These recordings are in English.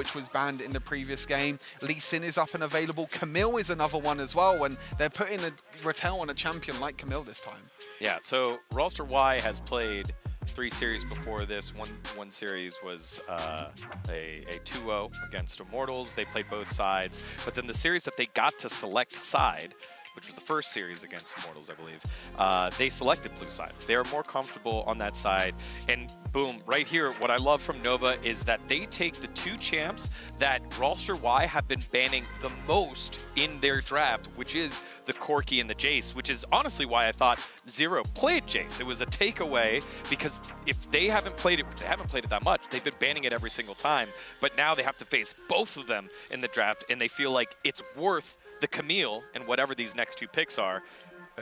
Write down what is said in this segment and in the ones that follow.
which was banned in the previous game. Lee Sin is up and available. Camille is another one as well, and they're putting a Rattel on a champion like Camille this time. Yeah, so Rolster Y has played 3 series before this. One series was a 2-0 against Immortals. They played both sides. But then the series that they got to select side, which was the first series against Immortals, I believe, they selected blue side. They are more comfortable on that side. And boom, right here, what I love from Nova is that they take the 2 champs that Rolster Y have been banning the most in their draft, which is the Corki and the Jace, which is honestly why I thought Zero played Jace. It was a takeaway because if they haven't played it, which they haven't played it that much, they've been banning it every single time, but now they have to face both of them in the draft, and they feel like it's worth the Camille and whatever these next 2 picks are.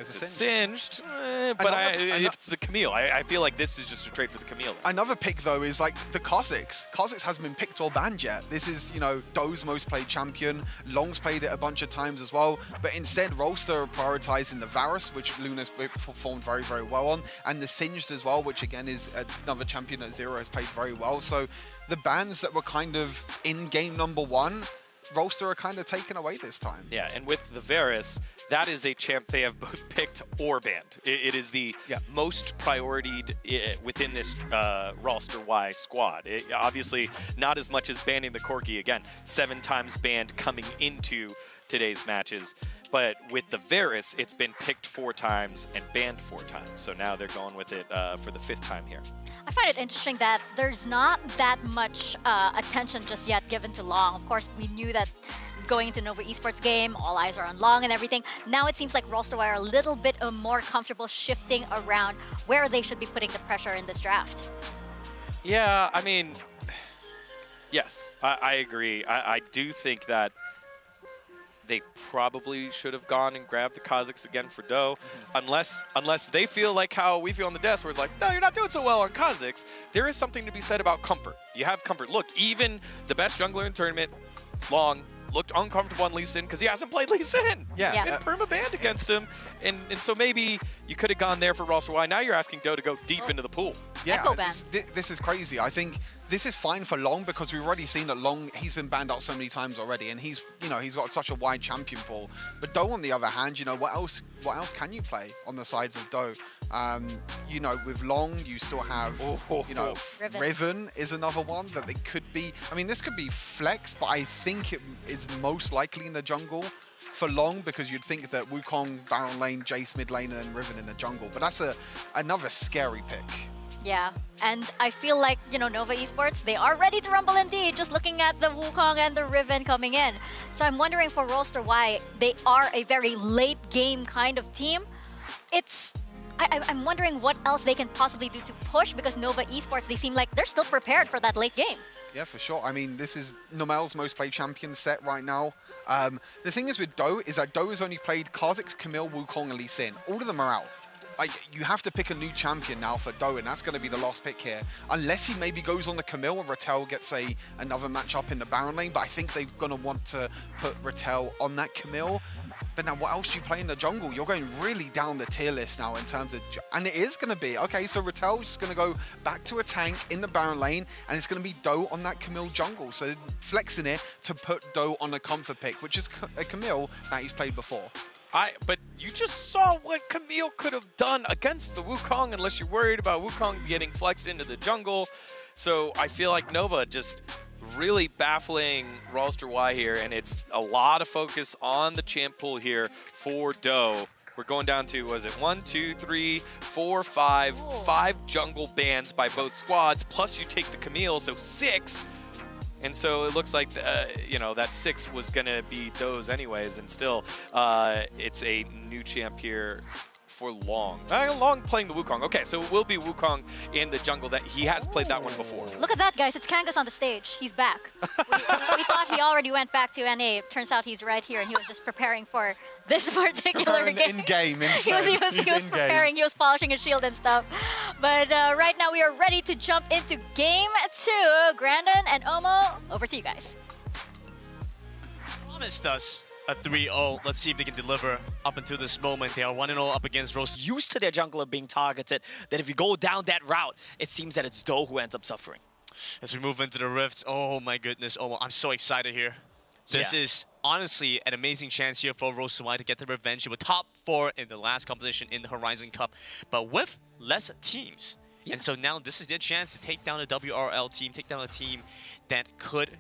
Singed, but it's the Camille. I feel like this is just a trade for the Camille. Another pick, though, is like the Kha'Zix. Kha'Zix hasn't been picked or banned yet. This is, you know, Do's most played champion. Long's played it a bunch of times as well. But instead, Rolster are prioritizing the Varus, which Luna's performed very, very well on, and the Singed as well, which again is another champion that Zero has played very well. So the bans that were kind of in game number 1, Rolster are kind of taken away this time. Yeah, and with the Varus, that is a champ they have both picked or banned. It is the most prioritied within this Rolster Y squad. Obviously, not as much as banning the Corki. Again, 7 times banned coming into today's matches. But with the Varus, it's been picked 4 times and banned 4 times. So now they're going with it for the 5th time here. I find it interesting that there's not that much attention just yet given to Long. Of course, we knew that going into Nova Esports game, all eyes are on Long and everything. Now it seems like Rolster Y are a little bit more comfortable shifting around where they should be putting the pressure in this draft. Yeah, I mean, yes, I agree. I do think that they probably should have gone and grabbed the Kha'Zix again for Do, unless they feel like how we feel on the desk, where it's like, no, you're not doing so well on Kha'Zix. There is something to be said about comfort. You have comfort. Look, even the best jungler in the tournament, Long, looked uncomfortable on Lee Sin because he hasn't played Lee Sin. Yeah. Been perma-banned against him. And so maybe you could have gone there for Rolster Y. Now you're asking Do to go deep into the pool. Yeah, this is crazy. I think this is fine for Long because we've already seen that Long, he's been banned out so many times already, and he's got such a wide champion pool. But Do, on the other hand, you know, what else can you play on the sides of Do? You know, with Long, you still have, you know, Riven is another one that they could be. I mean, this could be flex, but I think it is most likely in the jungle for Long, because you'd think that Wukong, Baron lane, Jace mid lane, and then Riven in the jungle. But that's another scary pick. Yeah, and I feel like, you know, Nova Esports, they are ready to rumble indeed, just looking at the Wukong and the Riven coming in. So I'm wondering for Rolster Y, they are a very late game kind of team. I'm wondering what else they can possibly do to push, because Nova Esports, they seem like they're still prepared for that late game. Yeah, for sure. I mean, this is Nomel's most played champion set right now. The thing is with Do is that Do has only played Kha'Zix, Camille, Wukong, and Lee Sin. All of them are out. Like, you have to pick a new champion now for Do, and that's going to be the last pick here. Unless he maybe goes on the Camille and Rattel gets another matchup in the Baron lane, but I think they're going to want to put Rattel on that Camille. But now what else do you play in the jungle? You're going really down the tier list now in terms of... And it is going to be, okay, so Rattel's just going to go back to a tank in the Baron lane, and it's going to be Do on that Camille jungle. So flexing it to put Do on a comfort pick, which is a Camille that he's played before. But you just saw what Camille could have done against the Wukong, unless you're worried about Wukong getting flexed into the jungle. So I feel like Nova just really baffling Rolster Y here, and it's a lot of focus on the champ pool here for Do. We're going down to, was it 1, 2, 3, 4, 5, 5 jungle bans by both squads, plus you take the Camille, so 6. And so it looks like, you know, that 6 was going to be those anyways. And still, it's a new champ here for Long. Long playing the Wukong. Okay, so it will be Wukong in the jungle. That he has played that one before. Look at that, guys. It's Kangas on the stage. He's back. we thought he already went back to NA. Turns out he's right here, and he was just preparing for this particular game. In-game, he was preparing. He was polishing his shield and stuff. But right now, we are ready to jump into Game 2. Grandin and Omo, over to you guys. Promised us a 3-0. Let's see if they can deliver up until this moment. They are 1-0 up against Rolster. Used to their jungler being targeted, that if you go down that route, it seems that it's Do who ends up suffering. As we move into the Rift, oh my goodness, oh, I'm so excited here. This is honestly an amazing chance here for Rolster Y to get the revenge. They were top 4 in the last competition in the Horizon Cup, but with less teams. And so now this is their chance to take down a WRL team, take down a team that could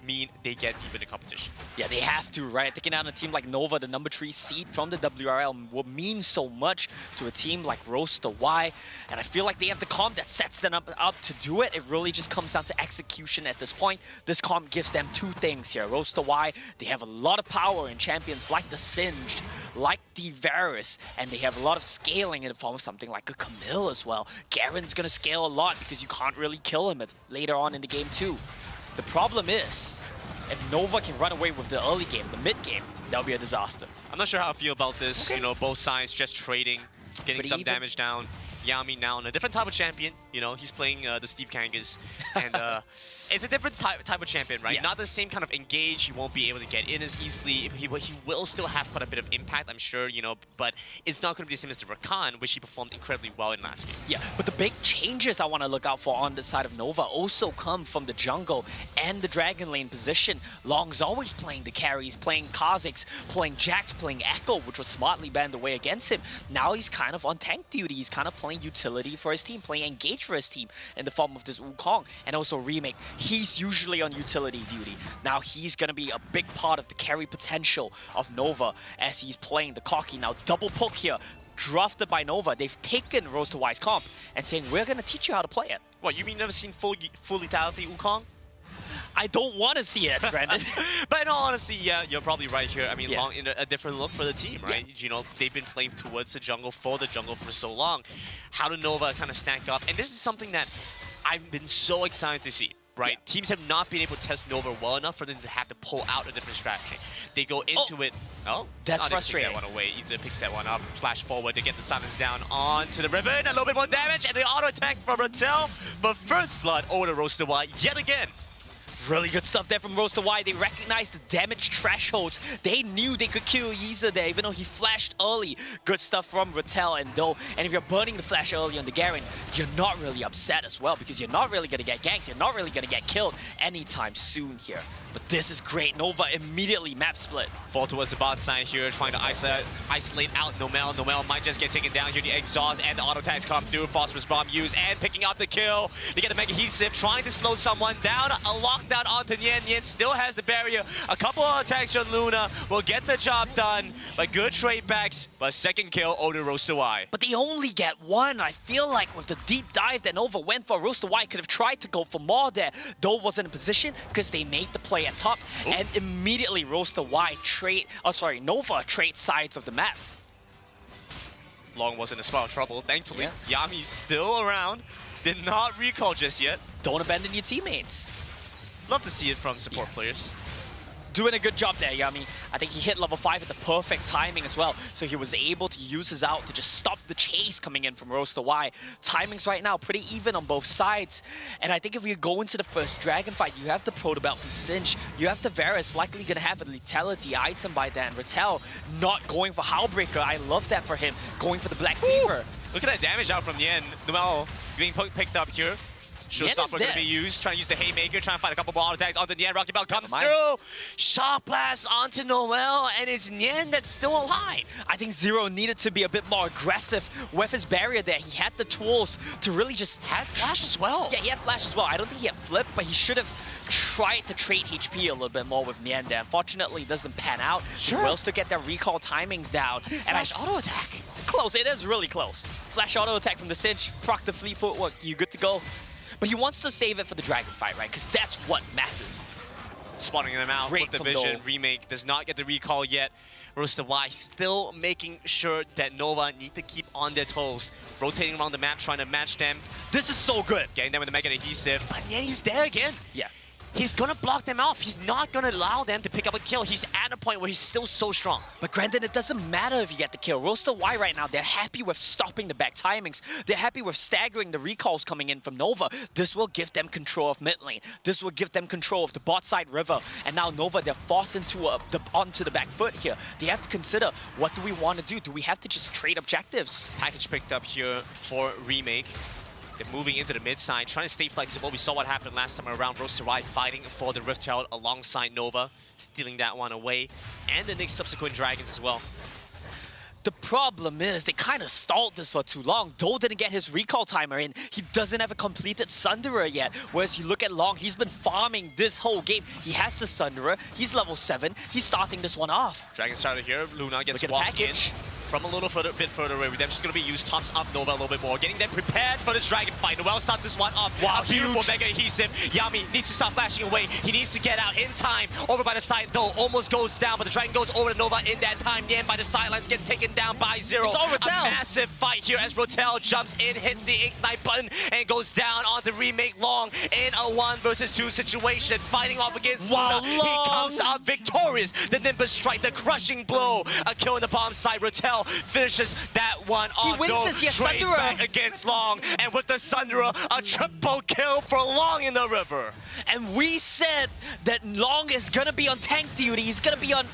mean they get deep in the competition. Yeah, they have to, right? Taking down a team like Nova, the number 3 seed from the WRL, will mean so much to a team like Rolster Y. And I feel like they have the comp that sets them up to do it. It really just comes down to execution at this point. This comp gives them 2 things here. Rolster Y, they have a lot of power in champions like the Singed, like the Varus, and they have a lot of scaling in the form of something like a Camille as well. Garen's gonna scale a lot because you can't really kill him later on in the game too. The problem is, if Nova can run away with the early game, the mid game, that'll be a disaster. I'm not sure how I feel about this. You know, both sides just trading, getting Pretty some even. damage down. Yami now on a different type of champion. You know, he's playing the Steve Kangas, and it's a different type of champion, right? Yeah. Not the same kind of engage. He won't be able to get in as easily. He will still have quite a bit of impact, I'm sure. You know, but it's not going to be the same as the Rakan, which he performed incredibly well in last game. Yeah, but the big changes I want to look out for on the side of Nova also come from the jungle and the Dragon Lane position. Long's always playing the carries, playing Kha'Zix, playing Jax, playing Echo, which was smartly banned away against him. Now he's kind of on tank duty. He's kind of playing utility for his team, playing engage for his team in the form of this Wukong and also Remake. He's usually on utility duty. Now he's going to be a big part of the carry potential of Nova as he's playing the cocky. Now double poke here, drafted by Nova. They've taken Rolster Y's comp and saying, we're going to teach you how to play it. What, you mean never seen full lethality Wukong? I don't want to see it, Brandon. But in all honesty, yeah, you're probably right here. I mean, Yeah. Long in a different look for the team, right? You know, they've been playing towards the jungle, for the jungle for so long. How do Nova kind of stack up? And this is something that I've been so excited to see, right? Yeah. Teams have not been able to test Nova well enough for them to have to pull out a different strategy. They go into it. Oh, that's they frustrating. Pick that one away. Easy picks that one up. Flash forward to get the silence down onto the Riven. A little bit more damage, and the auto attack from Rattel. But first blood over to Rolster Y yet again. Really good stuff there from Rolster Y. They recognized the damage thresholds. They knew they could kill Yeezer there, even though he flashed early. Good stuff from Rattel and Do. And if you're burning the flash early on the Garen, you're not really upset as well, because you're not really going to get ganked. You're not really going to get killed anytime soon here. But this is great. Nova immediately map split. Fall towards the bot side here, trying to isolate out Nomel. Nomel might just get taken down here. The exhaust and the auto attacks come through. Phosphorus bomb used and picking up the kill. They get the Mega Heat Sip, trying to slow someone down. A lockdown onto Nien. Nien still has the barrier. A couple of attacks on Luna will get the job done. But good trade backs. But second kill over to Rolster Y. But they only get one. I feel like with the deep dive that Nova went for, Rolster Y could have tried to go for more there. Do wasn't in position because they made the play at top. Ooh. And immediately Rolster Y Nova trade sides of the map. Long was in a spot of trouble. Thankfully, Yami's still around. Did not recall just yet. Don't abandon your teammates. Love to see it from support players. Doing a good job there, Yami. I think he hit level 5 at the perfect timing as well. So he was able to use his ult to just stop the chase coming in from Rolster Y. Timings right now pretty even on both sides. And I think if you go into the first Dragon fight, you have the Proto Belt from Sinch. You have the Varus likely going to have a lethality item by then. Rattel not going for Howlbreaker. I love that for him. Going for the Black Cleaver. Look at that damage out from Yen. Noel being picked up here. Showstopper going to be used. Trying to use the Haymaker. Trying to fight a couple more auto attacks onto Nien. Rocky Bell comes through. Sharp blast onto Noel. And it's Nien that's still alive. I think Zero needed to be a bit more aggressive with his barrier there. He had the tools to really just... Had flash as well. Yeah, he had flash as well. I don't think he had flip, but he should have tried to trade HP a little bit more with Nien there. Unfortunately, it doesn't pan out. Sure. He will still get their recall timings down. Flash auto attack. Close. It is really close. Flash auto attack from the Cinch. Proc the fleet footwork. You good to go. But he wants to save it for the Dragon fight, right? Because that's what matters. Spawning them out Great with the from vision. Dole. Remake does not get the recall yet. Rolster Y still making sure that Nova need to keep on their toes. Rotating around the map, trying to match them. This is so good. Getting them with the Mega Adhesive. But yeah, he's there again. Yeah. He's gonna block them off. He's not gonna allow them to pick up a kill. He's at a point where he's still so strong. But granted, it doesn't matter if you get the kill. Rolster Y right now, they're happy with stopping the back timings. They're happy with staggering the recalls coming in from Nova. This will give them control of mid lane. This will give them control of the bot side river. And now Nova, they're forced onto the back foot here. They have to consider, what do we want to do? Do we have to just trade objectives? Package picked up here for Remake. They're moving into the mid side, trying to stay flexible. We saw what happened last time around. Rolster fighting for the Rift Herald alongside Nova, stealing that one away, and the next subsequent Dragons as well. The problem is they kind of stalled this for too long. Dole didn't get his recall timer in. He doesn't have a completed Sunderer yet. Whereas you look at Long, he's been farming this whole game. He has the Sunderer. He's level 7. He's starting this one off. Dragon started here. Luna gets Look at walked the in package. from a little bit further away. Redemption's going to be used. Tops up Nova a little bit more. Getting them prepared for this Dragon fight. Noel starts this one off. Wow, a beautiful huge. Mega Adhesive. Yami needs to start flashing away. He needs to get out in time. Over by the side, though. Almost goes down, but the Dragon goes over to Nova in that time. Yen by the sidelines gets taken down by Zero. It's all A Rotel. massive fight here as Rotel jumps in, hits the Ignite button, and goes down on the remake Long in a 1 versus 2 situation. Fighting off against Wow, Luna. He Long. comes out victorious. The Nimbus strike, the crushing blow. A kill in the bomb side. Rotel finishes that one off. wins though. this, he has Trades Sunderer. back against Long, and with the Sunderer, a triple kill for Long in the river. And we said that Long is gonna be on tank duty. He's gonna be on...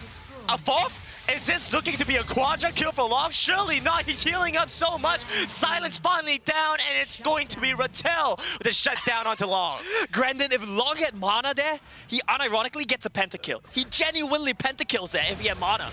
A fourth? Is this looking to be a quadra kill for Long? Surely not. He's healing up so much. Silence finally down, and it's going to be Rotel with a shutdown onto Long. Grandin, if Long had mana there, he unironically gets a pentakill. He genuinely pentakills there if he had mana.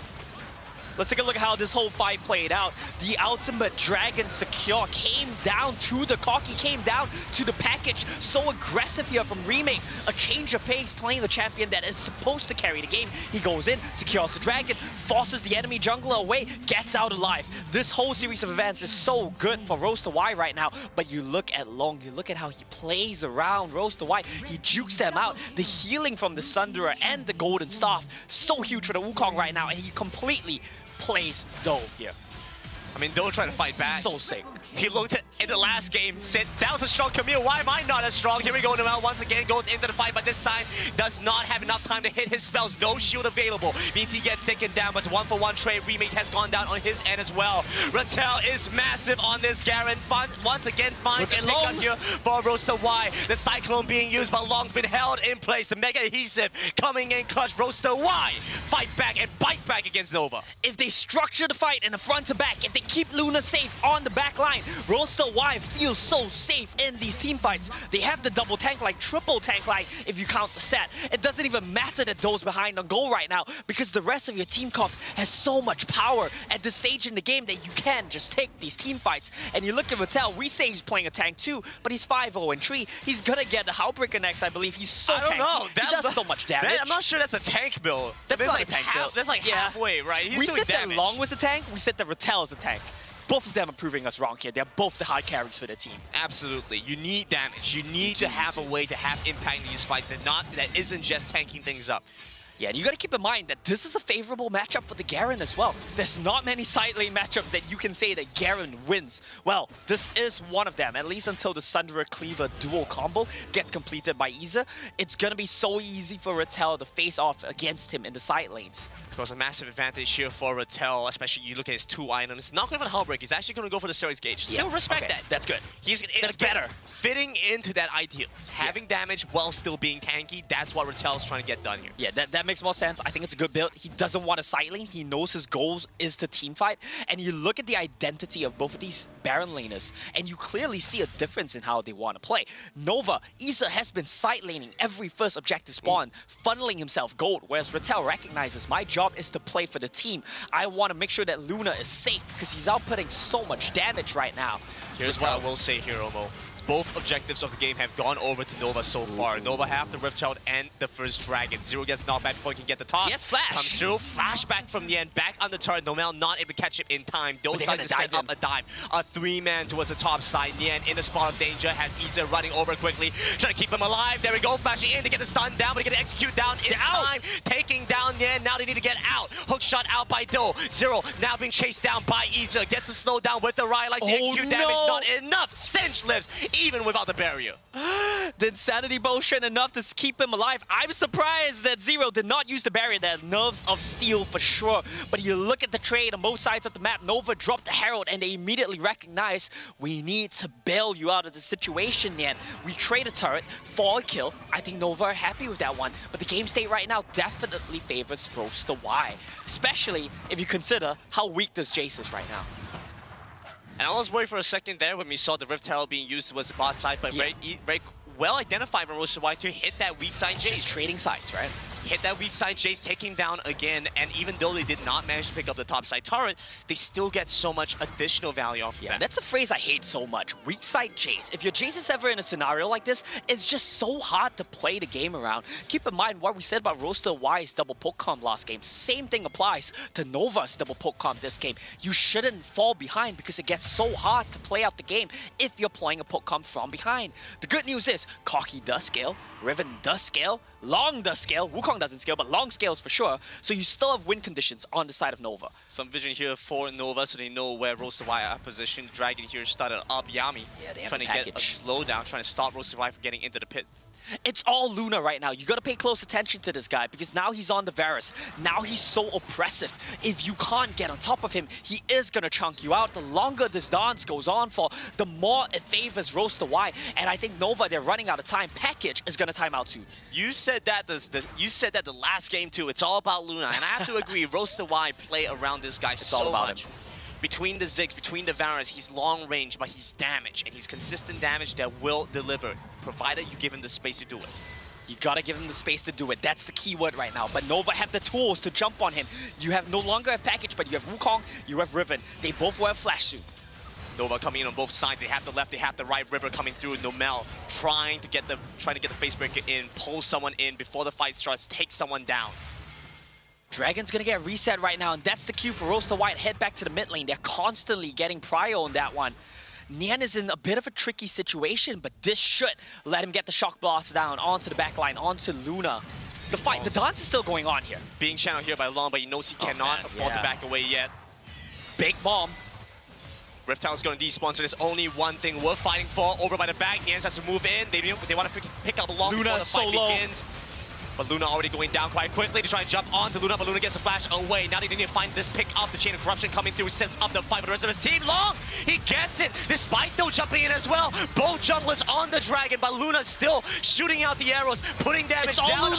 Let's take a look at how this whole fight played out. The ultimate Dragon Secure came down to the cock. He came down to the package. So aggressive here from Remake. A change of pace playing the champion that is supposed to carry the game. He goes in, secures the Dragon, forces the enemy jungler away, gets out alive. This whole series of events is so good for Rolster Y right now. But you look at Long, you look at how he plays around Rolster Y. He jukes them out. The healing from the Sunderer and the Golden Staff, so huge for the Wukong right now. And he completely plays Dole here. I mean, Dole trying to fight back. So sick. He looked at in the last game, said, that was a strong Camille, why am I not as strong? Here we go, Noel once again goes into the fight, but this time does not have enough time to hit his spells. No shield available. Means he gets taken down, but it's 1-for-1 trade. Remake has gone down on his end as well. Rotel is massive on this Garen. Once again finds a pick up here for Roster Y. The Cyclone being used, but Long's been held in place. The Mega Adhesive coming in clutch. Roster Y fight back and bite back against Nova. If they structure the fight in the front to back, if they keep Luna safe on the back line, Rolster Y feels so safe in these team fights. They have the double tank line, triple tank line if you count the set. It doesn't even matter that Dole's behind on goal right now because the rest of your team comp has so much power at this stage in the game that you can just take these team fights. And you look at Rotel, we say he's playing a tank too, but he's 5-0-3. He's gonna get the Hullbreaker next, I believe. He's so I don't tanky. know. He does so much damage. I'm not sure that's a tank build. That's not a tank build. That's like Yeah. halfway, right? He's We doing said that damage. Long was a tank, we said that Rotel is a tank. Both of them are proving us wrong here. They're both the high carries for the team. Absolutely. You need damage. You need to have a way to have impact in these fights that isn't just tanking things up. Yeah, and you gotta keep in mind that this is a favorable matchup for the Garen as well. There's not many side lane matchups that you can say that Garen wins. Well, this is one of them, at least until the Sunderer Cleaver dual combo gets completed by Iza. It's gonna be so easy for Rotel to face off against him in the side lanes. Of course, a massive advantage here for Rotel, especially you look at his 2 items. Not going for the Hullbreak, he's actually going to go for the Series Gauge. Still respect that. That's good. That's better. Fitting into that ideal. Having damage while still being tanky, that's what Rotel's trying to get done here. Yeah, that makes more sense. I think it's a good build. He doesn't want a side lane. He knows his goal is to team fight. And you look at the identity of both of these Baron laners, and you clearly see a difference in how they want to play. Nova, Iza has been side laning every first objective spawn, funneling himself gold, whereas Rotel recognizes my job is to play for the team. I want to make sure that Luna is safe because he's outputting so much damage right now. Here's what I will say here, Omo. Both objectives of the game have gone over to Nova so far. Nova have the Rift Child and the first Dragon. Zero gets knocked back before he can get the top. Yes, flash. Comes through, flashback from the end, back on the turret. Nomel not able to catch it in time. Don't they decide had to to set dive up a dive. A 3-man towards the top side. Nien in the spot of danger, has Iza running over quickly, trying to keep him alive. There we go, flashing in to get the stun down, but he can execute down in time. Taking down Nien, now they need to get out. Hook shot out by Do. Zero now being chased down by Iza. Gets the slow down with the Rye, likes to execute damage. Not enough. Cinch lives, even without the barrier. The Insanity Potion enough to keep him alive. I'm surprised that Zero did not use the barrier there. Nerves of steel for sure. But you look at the trade on both sides of the map. Nova dropped the Herald and they immediately recognize we need to bail you out of the situation, Nian. We trade a turret for a kill. I think Nova are happy with that one. But the game state right now definitely favors Rolster Y. Especially if you consider how weak this Jace is right now. And I was worried for a second there when we saw the Rift Herald being used towards the bot side, but very well identified from Rolster Y to hit that weak side Jace. Just trading sides, right? Hit that weak side Jace, take him down again, and even though they did not manage to pick up the top side turret, they still get so much additional value off of that. That's a phrase I hate so much. Weak side Jace. If your Jace is ever in a scenario like this, it's just so hard to play the game around. Keep in mind what we said about Rolster Y's double poke comp last game. Same thing applies to Nova's double poke comp this game. You shouldn't fall behind because it gets so hard to play out the game if you're playing a poke comp from behind. The good news is, Cocky does scale, Riven does scale, Long does scale, Wukong doesn't scale, but Long scales for sure, so you still have win conditions on the side of Nova. Some vision here for Nova, so they know where Rolster Y are positioned. Dragon here started up Yami, trying to get a slowdown, trying to stop Rolster Y from getting into the pit. It's all Luna right now. You gotta pay close attention to this guy because now he's on the Varus. Now he's so oppressive. If you can't get on top of him, he is gonna chunk you out. The longer this dance goes on for, the more it favors Rolster Y. And I think Nova, they're running out of time. Package is gonna time out soon. You said that the last game too. It's all about Luna, and I have to agree. Rolster Y play around this guy so much. Between the Ziggs, between the Varus, he's long range, but he's damage, and he's consistent damage that will deliver, provided you give him the space to do it. You gotta give him the space to do it. That's the key word right now. But Nova have the tools to jump on him. You have no longer a package, but you have Wukong, you have Riven. They both wear flash suit. Nova coming in on both sides. They have the left, they have the right. River coming through. Nomel trying to get the face breaker in, pull someone in before the fight starts, take someone down. Dragon's gonna get reset right now, and that's the cue for Rolster Y to head back to the mid lane. They're constantly getting prio on that one. Nian is in a bit of a tricky situation, but this should let him get the shock blast down onto the back line, onto Luna. The fight, the dance is still going on here. Being channeled here by Long, but he knows he cannot afford to back away yet. Big bomb. Rift Town's going to despawn, so there's only one thing worth fighting for. Over by the back, Nian has to move in. They want to pick up Long before the fight begins. But Luna already going down quite quickly to try and jump onto Luna, but Luna gets a flash away. Now they need to find this pick up. The Chain of Corruption coming through, sets up the fight for the rest of his team. Long, he gets it, despite no jumping in as well. Both junglers on the Dragon, but Luna's still shooting out the arrows, putting damage down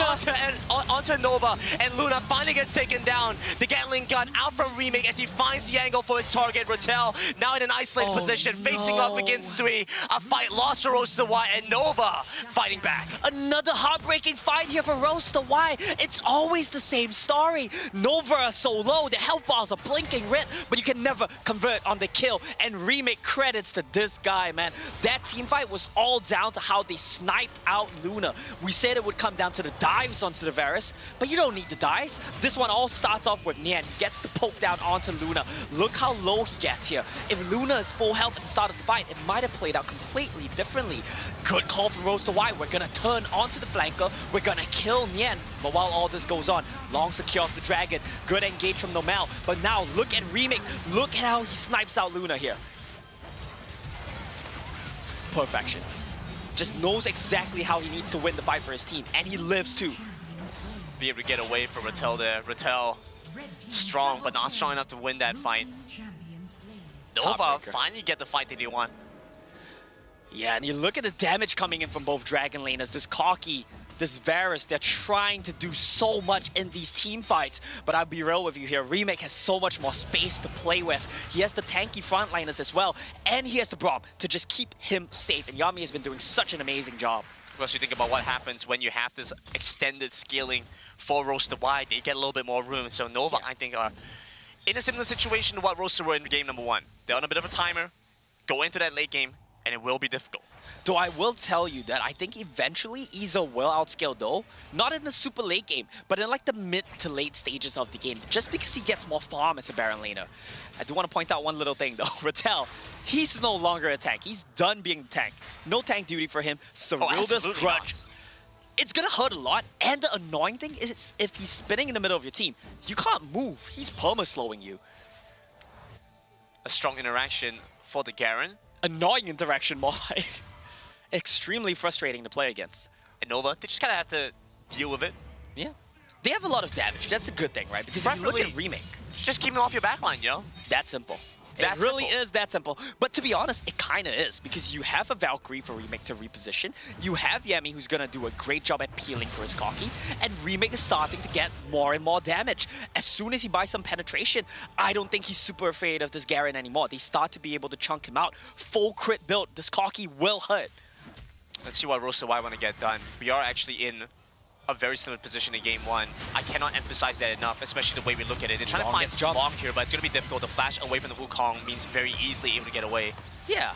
onto Nova. And Luna finally gets taken down. The Gatling gun out from Remake as he finds the angle for his target, Rattel. Now in an isolated position, facing off against three. A fight lost to Rolster Y, and Nova fighting back. Another heartbreaking fight here for Rolster Y. It's always the same story. Nova are so low, their health bars are blinking red, but you can never convert on the kill. And Remake credits to this guy, man. That team fight was all down to how they sniped out Luna. We said it would come down to the dives onto the Varus, but you don't need the dives. This one all starts off with Nian. He gets the poke down onto Luna. Look how low he gets here. If Luna is full health at the start of the fight, it might have played out completely differently. Good call from Rolster Y. We're gonna turn onto the flanker. We're gonna kill Nian. But while all this goes on, Long secures the Dragon. Good engage from Nomel. But now look at Remake. Look at how he snipes out Luna here. Perfection. Just knows exactly how he needs to win the fight for his team. And he lives too. Be able to get away from Rattel there. Rattel strong, but not strong enough to win that fight. Nova finally get the fight that they want. Yeah, and you look at the damage coming in from both Dragon laners. This Cocky, this Varus, they're trying to do so much in these team fights. But I'll be real with you here, Remake has so much more space to play with. He has the tanky frontliners as well, and he has the Braum to just keep him safe. And Yami has been doing such an amazing job. Plus, you think about what happens when you have this extended scaling for Rolster Y, they get a little bit more room. So Nova, I think, are in a similar situation to what Rolster were in game number one. They're on a bit of a timer, go into that late game, and it will be difficult. Though I will tell you that I think eventually Iza will outscale though. Not in the super late game, but in like the mid to late stages of the game, just because he gets more farm as a Baron laner. I do want to point out one little thing though. Rattel, he's no longer a tank. He's done being the tank. No tank duty for him. Cyrilda's Grudge. It's gonna hurt a lot, and the annoying thing is if he's spinning in the middle of your team, you can't move. He's perma-slowing you. A strong interaction for the Garen. Annoying interaction, more like. Extremely frustrating to play against. And Nova, they just kind of have to deal with it. Yeah. They have a lot of damage. That's a good thing, right? Because if you look at Remake, just keep him off your backline, yo. That simple. That It really simple. is that simple. But to be honest, it kind of is, because you have a Valkyrie for Remake to reposition. You have Yami, who's going to do a great job at peeling for his Koki. And Remake is starting to get more and more damage. As soon as he buys some penetration, I don't think he's super afraid of this Garen anymore. They start to be able to chunk him out. Full crit build. This Koki will hurt. Let's see what Rolster Y want to get done. We are actually in a very similar position in game one. I cannot emphasize that enough, especially the way we look at it. They're trying Long to gets find jumped. Long here, but it's going to be difficult. The flash away from the Wukong means very easily able to get away. Yeah.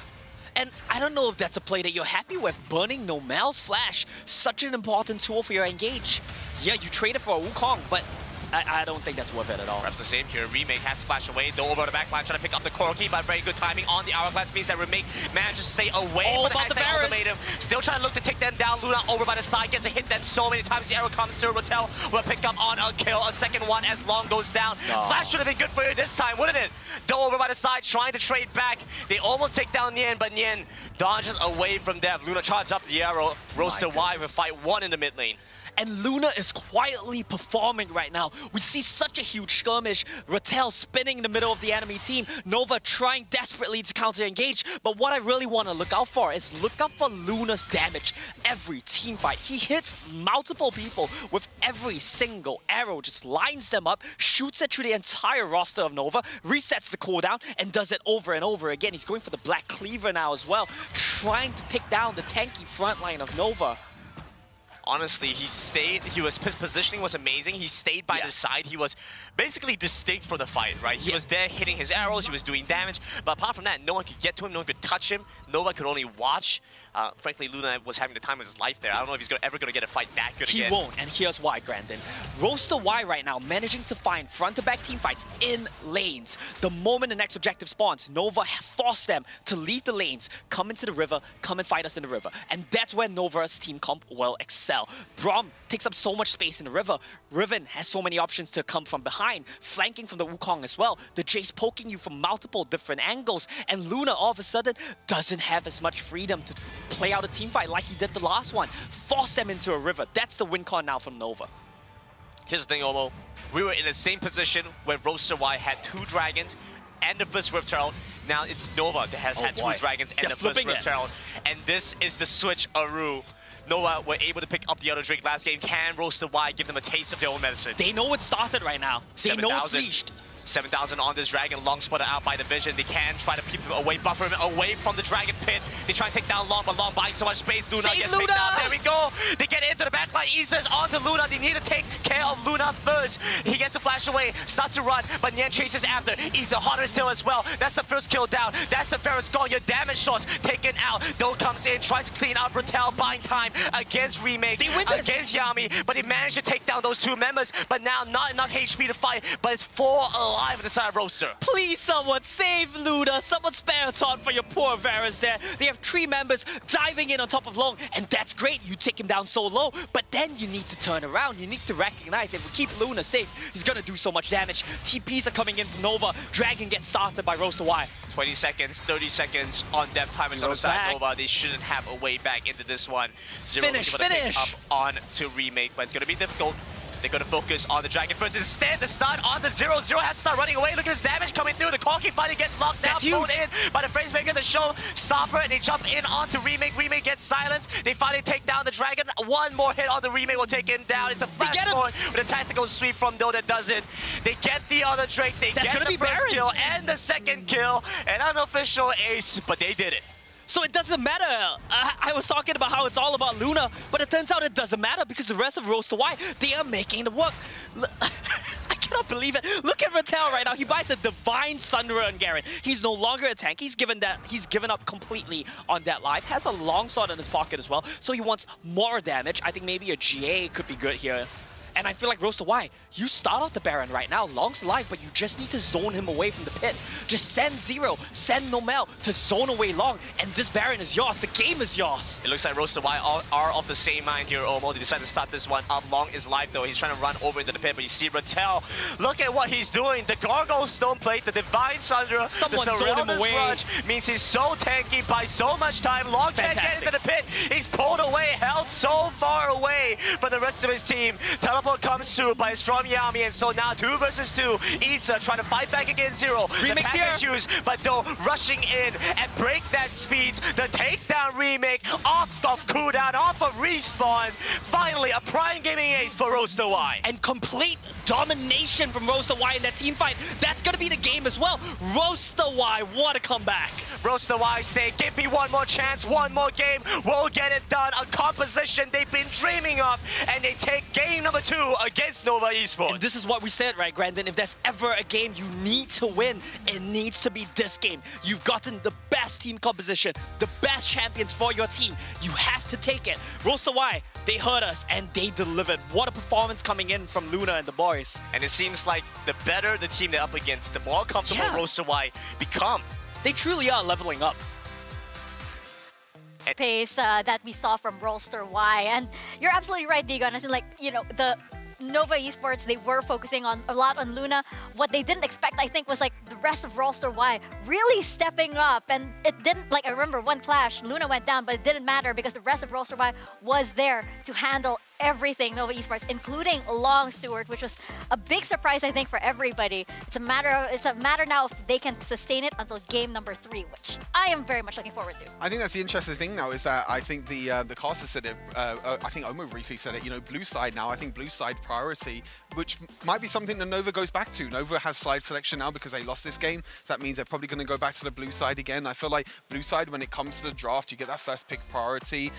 And I don't know if that's a play that you're happy with. Burning Nomel's flash, such an important tool for your engage. Yeah, you trade it for a Wukong, but I don't think that's worth it at all. Perhaps the same here. Remake has to flash away. Though over the back line, trying to pick up the Corki, but very good timing on the Hourglass means that Remake manages to stay away from about the Varus. ultimatum. Still trying to look to take them down. Luna over by the side, gets a hit them so many times. The arrow comes through. Rotel will pick up on a kill. A second one as Long goes down. No. Flash should have been good for you this time, wouldn't it? Though over by the side, trying to trade back. They almost take down Nien, but Nien dodges away from Dev. Luna charges up the arrow. Rolster Y with fight one in the mid lane. And Luna is quietly performing right now. We see such a huge skirmish. Ratel spinning in the middle of the enemy team. Nova trying desperately to counter-engage. But what I really want to look out for is look out for Luna's damage. Every team fight, he hits multiple people with every single arrow. Just lines them up, shoots it through the entire roster of Nova, resets the cooldown, and does it over and over again. He's going for the Black Cleaver now as well, trying to take down the tanky front line of Nova. Honestly, he stayed, his positioning was amazing. He stayed by the side. He was basically distinct for the fight, right? He was there hitting his arrows, he was doing damage. But apart from that, no one could get to him, no one could touch him. Nova could only watch. Frankly, Luna was having the time of his life there. I don't know if he's ever going to get a fight that good again. He won't, and here's why, Grandin. Rolster Y right now managing to find front-to-back team fights in lanes. The moment the next objective spawns, Nova force them to leave the lanes, come into the river, come and fight us in the river. And that's where Nova's team comp will excel. Braum takes up so much space in the river. Riven has so many options to come from behind, flanking from the Wukong as well. The Jace poking you from multiple different angles, and Luna all of a sudden doesn't have as much freedom to play out a team fight like he did the last one. Force them into a river. That's the win con now from Nova. Here's the thing, Omo. We were in the same position where Rolster Y had 2 dragons and the first Rift Herald. Now it's Nova that has had 2 dragons and the first Rift Herald. And this is the switch Aru. Nova were able to pick up the other drink last game. Can Rolster Y give them a taste of their own medicine? They know it started right now. They know it's leashed. 7,000 on this dragon, Long spotted out by the vision. They can try to keep him away, buffer him away from the dragon pit. They try to take down Long, but Long buying so much space. Luna gets picked up. There we go. They get into the backline. Isa's onto Luna. They need to take care of Luna first. He gets to flash away, starts to run, but Nien chases after. Isa hotter still as well. That's the first kill down. That's the Ferris gone. Your damage source taken out. Do comes in, tries to clean up. Ratel buying time against Remake, they win this. against Yami, but he managed to take down those 2 members. But now not enough HP to fight, but it's 4 alive at the side of Rolster. Please, someone save Luna. Someone spare a thought for your poor Varus there. They have 3 members diving in on top of Long, and that's great. You take him down so low, but then you need to turn around. You need to recognize if we keep Luna safe, he's gonna do so much damage. TPs are coming in from Nova. Dragon gets started by Rolster Y. 20 seconds, 30 seconds on death time is on the side back. Nova. They shouldn't have a way back into this one. Zero Finish, able to pick finish. up on to Remake, but it's going to be difficult. They're going to focus on the Dragon first. Instead, the stun on the 0-0 has to start running away. Look at this damage coming through. The Corki fighter gets locked down, pulled in by the Phrasemaker, the show stopper, and they jump in onto Remake. Remake gets silenced. They finally take down the Dragon. One more hit on the Remake will take him down. It's a flash forward with a tactical sweep from Do that does it. They get the other Drake. They get the first kill and the second kill. An unofficial ace, but they did it. So it doesn't matter. I was talking about how it's all about Luna, but it turns out it doesn't matter because the rest of Rolster Y, they are making it work. I cannot believe it. Look at Ratel right now. He buys a Divine Sunderer on Garen. He's no longer a tank. He's given up completely on that life. Has a longsword in his pocket as well, so he wants more damage. I think maybe a GA could be good here. And I feel like Rolster Y, you start off the Baron right now. Long's alive, but you just need to zone him away from the pit. Just send Zero, send Nomel to zone away Long, and this Baron is yours. The game is yours. It looks like Rolster Y are of the same mind here, Omo. They decided to start this one up. Long is live, though. He's trying to run over into the pit, but you see Ratel. Look at what he's doing. The Gargoyle Stone Plate, the Divine Sunderer, Someone the zone him away. Rush means he's so tanky by so much time. Long can't get into the pit. He's pulled away, held so far away from the rest of his team. Teleport transport comes through by a strong Yami, and so now 2 versus 2. Itza trying to fight back against Zero. Remix the package use, but though rushing in and break that speed. The takedown remake off of cooldown, off of respawn. Finally, a prime gaming ace for Rolster Y. And complete domination from Rolster Y in that team fight. That's gonna be the game as well. Rolster Y, what a comeback. Rolster Y say, give me one more chance, one more game, we'll get it done. A composition they've been dreaming of, and they take game number 2 against Nova Esports. And this is what we said, right, Grandin? If there's ever a game you need to win, it needs to be this game. You've gotten the best team composition, the best champions for your team. You have to take it. Rolster Y, they heard us and they delivered. What a performance coming in from Luna and the boys. And it seems like the better the team they're up against, the more comfortable Rolster Y become. They truly are leveling up. Pace that we saw from Rolster Y. And you're absolutely right, Digon. As in, like, you know, the Nova Esports, they were focusing on a lot on Luna. What they didn't expect, I think, was like the rest of Rolster Y really stepping up. And it didn't, like, I remember one clash, Luna went down, but it didn't matter because the rest of Rolster Y was there to handle everything Nova Esports, including Long Stewart, which was a big surprise, I think, for everybody. It's a matter now if they can sustain it until game number 3, which I am very much looking forward to. I think that's the interesting thing now is that I think the caster said it. I think Omo briefly said it. You know, blue side now. I think blue side priority, which might be something that Nova goes back to. Nova has side selection now because they lost this game. That means they're probably going to go back to the blue side again. I feel like blue side, when it comes to the draft, you get that first pick priority.